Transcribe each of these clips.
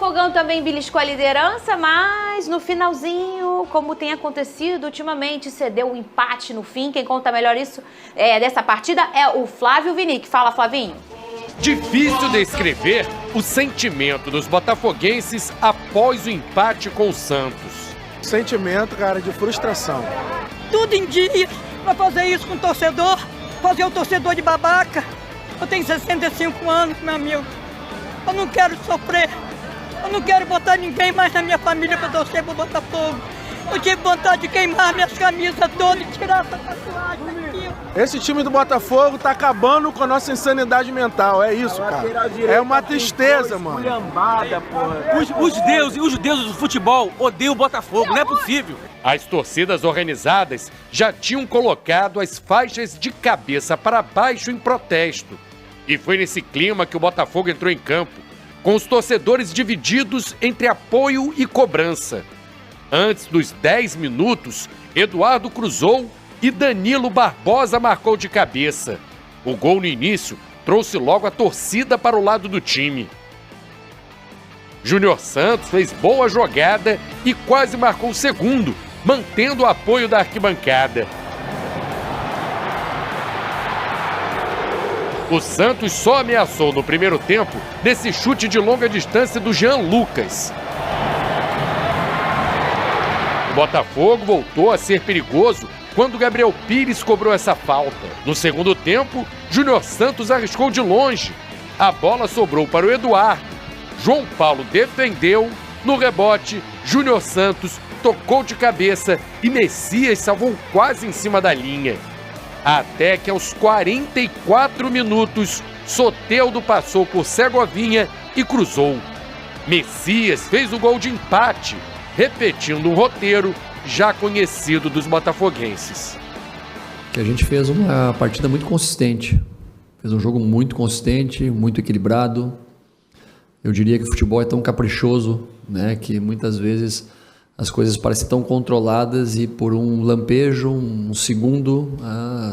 Botafogão também beliscou a liderança, mas no finalzinho, como tem acontecido ultimamente, cedeu um empate no fim. Quem conta melhor isso dessa partida é o Flávio Vinick. Fala, Flavinho. Difícil descrever o sentimento dos botafoguenses após o empate com o Santos. Sentimento, cara, de frustração. Tudo em dia pra fazer isso com o torcedor, fazer o torcedor de babaca. Eu tenho 65 anos, meu amigo. Eu não quero sofrer. Eu não quero botar ninguém mais na minha família pra torcer pro Botafogo. Eu tive vontade de queimar minhas camisas todas e tirar essa tatuagem daqui. Esse time do Botafogo tá acabando com a nossa insanidade mental, é isso, cara. É uma tristeza, mano. Os deuses do futebol odeiam o Botafogo, não é possível. As torcidas organizadas já tinham colocado as faixas de cabeça para baixo em protesto. E foi nesse clima que o Botafogo entrou em campo, com os torcedores divididos entre apoio e cobrança. Antes dos 10 minutos, Eduardo cruzou e Danilo Barbosa marcou de cabeça. O gol no início trouxe logo a torcida para o lado do time. Júnior Santos fez boa jogada e quase marcou o segundo, mantendo o apoio da arquibancada. O Santos só ameaçou no primeiro tempo nesse chute de longa distância do Jean Lucas. O Botafogo voltou a ser perigoso quando Gabriel Pires cobrou essa falta. No segundo tempo, Júnior Santos arriscou de longe. A bola sobrou para o Eduardo. João Paulo defendeu. No rebote, Júnior Santos tocou de cabeça e Messias salvou quase em cima da linha. Até que aos 44 minutos, Soteldo passou por Segovinha e cruzou. Messias fez o gol de empate, repetindo um roteiro já conhecido dos botafoguenses. Que a gente fez uma partida muito consistente, fez um jogo muito consistente, muito equilibrado. Eu diria que o futebol é tão caprichoso, né, que muitas vezes as coisas parecem tão controladas e por um lampejo, um segundo,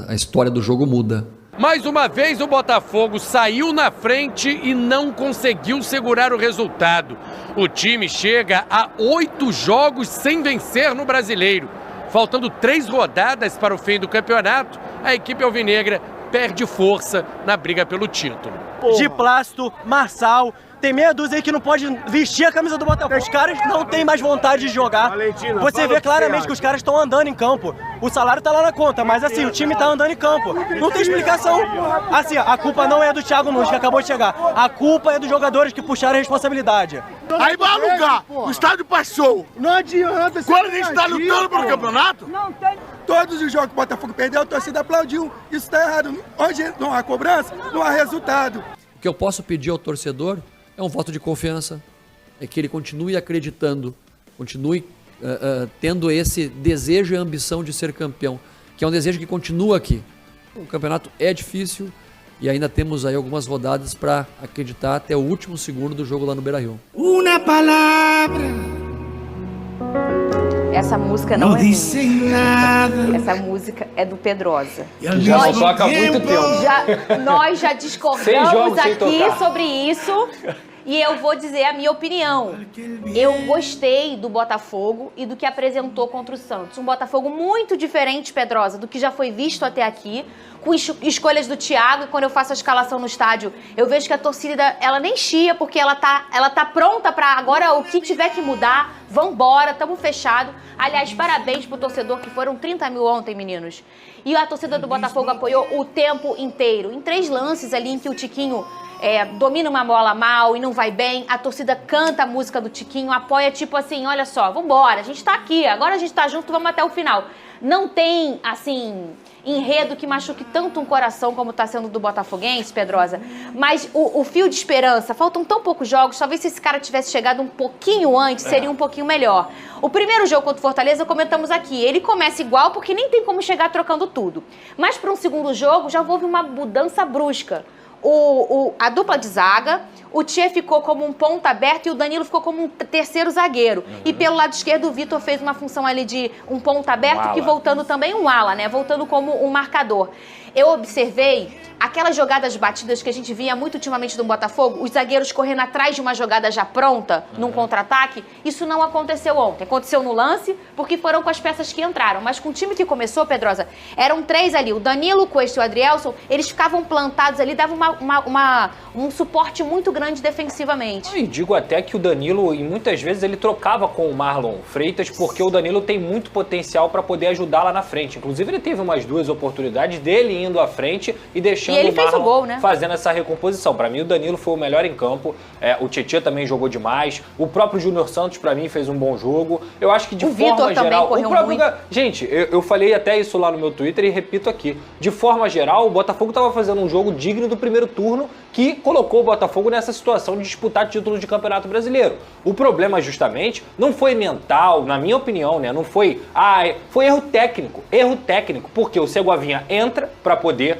a história do jogo muda. Mais uma vez o Botafogo saiu na frente e não conseguiu segurar o resultado. O time chega a 8 jogos sem vencer no Brasileiro. Faltando 3 rodadas para o fim do campeonato, a equipe alvinegra perde força na briga pelo título. De Plácido, Marçal, tem meia dúzia aí que não pode vestir a camisa do Botafogo. Os caras não têm mais vontade de jogar. Valentina, você vê claramente que os caras estão andando em campo. O salário tá lá na conta, mas assim, o time tá andando em campo. Não tem explicação. Assim, a culpa não é do Thiago Nunes, que acabou de chegar. A culpa é dos jogadores que puxaram a responsabilidade. Aí vai alugar. O estádio passou. Não adianta. Quando a gente tá lutando pelo campeonato? Não tem. Todos os jogos que o Botafogo perdeu, a torcida aplaudiu. Isso tá errado. Hoje não há cobrança, não há resultado. O que eu posso pedir ao torcedor é um voto de confiança, é que ele continue acreditando, continue tendo esse desejo e ambição de ser campeão, que é um desejo que continua aqui. O campeonato é difícil e ainda temos aí algumas rodadas para acreditar até o último segundo do jogo lá no Beira-Rio. Uma palavra. Essa música não é minha. Essa música é do Pedrosa. Já não toca há muito tempo. Nós já discordamos aqui sobre isso. E eu vou dizer a minha opinião. Eu gostei do Botafogo e do que apresentou contra o Santos. Um Botafogo muito diferente, Pedrosa, do que já foi visto até aqui, com escolhas do Thiago. E quando eu faço a escalação no estádio, eu vejo que a torcida, ela nem chia, porque ela tá pronta para agora o que tiver que mudar. Vambora, tamo fechado. Aliás, parabéns pro torcedor, que foram 30 mil ontem, meninos. E a torcida do Botafogo apoiou o tempo inteiro. Em 3 lances ali em que o Tiquinho domina uma bola mal e não vai bem, a torcida canta a música do Tiquinho, apoia tipo assim, olha só, vambora, a gente tá aqui, agora a gente tá junto, vamos até o final. Não tem, assim, enredo que machuque tanto um coração como tá sendo do botafoguense, Pedrosa, mas o fio de esperança, faltam tão poucos jogos, talvez se esse cara tivesse chegado um pouquinho antes, seria um pouquinho melhor. O primeiro jogo contra o Fortaleza, comentamos aqui, ele começa igual porque nem tem como chegar trocando tudo. Mas para um segundo jogo já houve uma mudança brusca. A dupla de zaga, o Tchê ficou como um ponta aberto e o Danilo ficou como um terceiro zagueiro. E pelo lado esquerdo o Vitor fez uma função ali de um ponta aberto, que voltando também um ala, né? Voltando como um marcador. Eu observei aquelas jogadas batidas que a gente via muito ultimamente no Botafogo, os zagueiros correndo atrás de uma jogada já pronta, num contra-ataque. Isso não aconteceu ontem. Aconteceu no lance, porque foram com as peças que entraram. Mas com o time que começou, Pedrosa, eram 3 ali. O Danilo, o Cuesta e o Adrielson, eles ficavam plantados ali, davam um suporte muito grande defensivamente. E digo até que o Danilo, e muitas vezes, ele trocava com o Marlon Freitas, porque o Danilo tem muito potencial para poder ajudar lá na frente. Inclusive, ele teve umas 2 oportunidades dele indo à frente e deixando ele o Marlon fez o gol, né? Fazendo essa recomposição. Para mim, o Danilo foi o melhor em campo. O Tietchan também jogou demais. O próprio Júnior Santos, para mim, fez um bom jogo. Eu acho que de forma geral... correu muito. Gente, eu falei até isso lá no meu Twitter e repito aqui. De forma geral, o Botafogo estava fazendo um jogo digno do primeiro turno que colocou o Botafogo nessa situação de disputar títulos de Campeonato Brasileiro. O problema, justamente, não foi mental, na minha opinião, né? Não foi... foi erro técnico. Erro técnico, porque o Segovinha entra para poder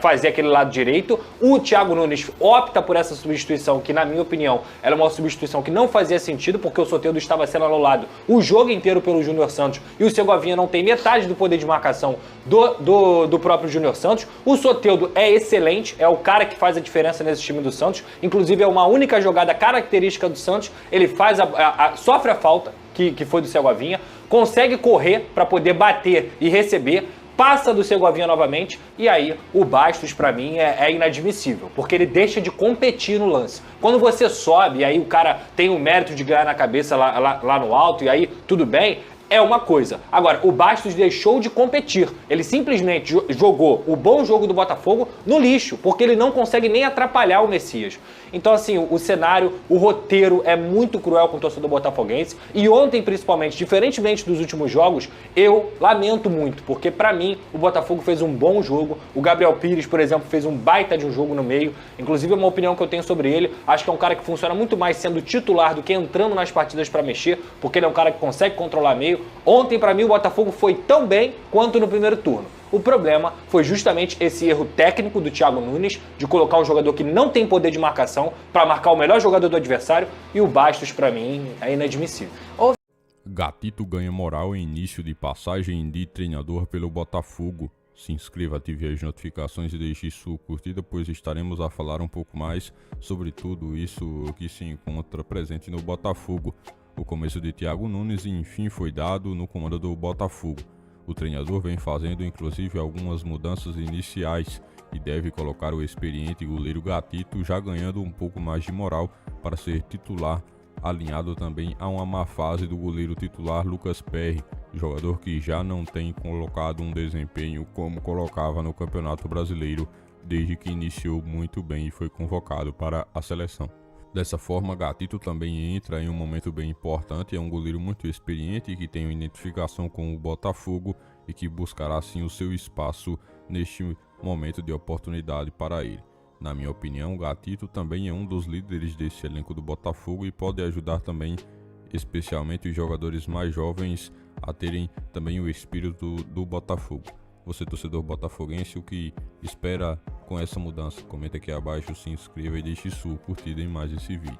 fazer aquele lado direito. O Thiago Nunes opta por essa substituição, que, na minha opinião, era uma substituição que não fazia sentido, porque o Soteldo estava sendo anulado o jogo inteiro pelo Júnior Santos e o Segovinha não tem metade do poder de marcação do próprio Júnior Santos. O Soteldo é excelente, é o cara que faz a diferença nesse time do Santos. Inclusive, é uma única jogada característica do Santos. Ele faz sofre a falta, que foi do Segovinha, consegue correr para poder bater e receber, passa do Segovinha novamente, e aí o Bastos, pra mim, é inadmissível, porque ele deixa de competir no lance. Quando você sobe, e aí o cara tem o mérito de ganhar na cabeça lá no alto, e aí tudo bem, é uma coisa. Agora, o Bastos deixou de competir. Ele simplesmente jogou o bom jogo do Botafogo no lixo, porque ele não consegue nem atrapalhar o Messias. Então, assim, o cenário, o roteiro é muito cruel com o torcedor botafoguense. E ontem, principalmente, diferentemente dos últimos jogos, eu lamento muito, porque pra mim o Botafogo fez um bom jogo. O Gabriel Pires, por exemplo, fez um baita de um jogo no meio. Inclusive, é uma opinião que eu tenho sobre ele. Acho que é um cara que funciona muito mais sendo titular do que entrando nas partidas pra mexer, porque ele é um cara que consegue controlar meio. Ontem, pra mim, o Botafogo foi tão bem quanto no primeiro turno. O problema foi justamente esse erro técnico do Thiago Nunes, de colocar um jogador que não tem poder de marcação para marcar o melhor jogador do adversário, e o Bastos, pra mim, é inadmissível. Gatito ganha moral em início de passagem de treinador pelo Botafogo. Se inscreva, ative as notificações e deixe sua curtida, pois estaremos a falar um pouco mais sobre tudo isso que se encontra presente no Botafogo. O começo de Thiago Nunes, enfim, foi dado no comando do Botafogo. O treinador vem fazendo inclusive algumas mudanças iniciais e deve colocar o experiente goleiro Gatito já ganhando um pouco mais de moral para ser titular, alinhado também a uma má fase do goleiro titular Lucas Perry, jogador que já não tem colocado um desempenho como colocava no Campeonato Brasileiro desde que iniciou muito bem e foi convocado para a seleção. Dessa forma, Gatito também entra em um momento bem importante, é um goleiro muito experiente que tem uma identificação com o Botafogo e que buscará sim o seu espaço neste momento de oportunidade para ele. Na minha opinião, Gatito também é um dos líderes desse elenco do Botafogo e pode ajudar também, especialmente os jogadores mais jovens, a terem também o espírito do Botafogo. Você, torcedor botafoguense, o que espera com essa mudança? Comenta aqui abaixo, se inscreva e deixe sua curtida em mais esse vídeo.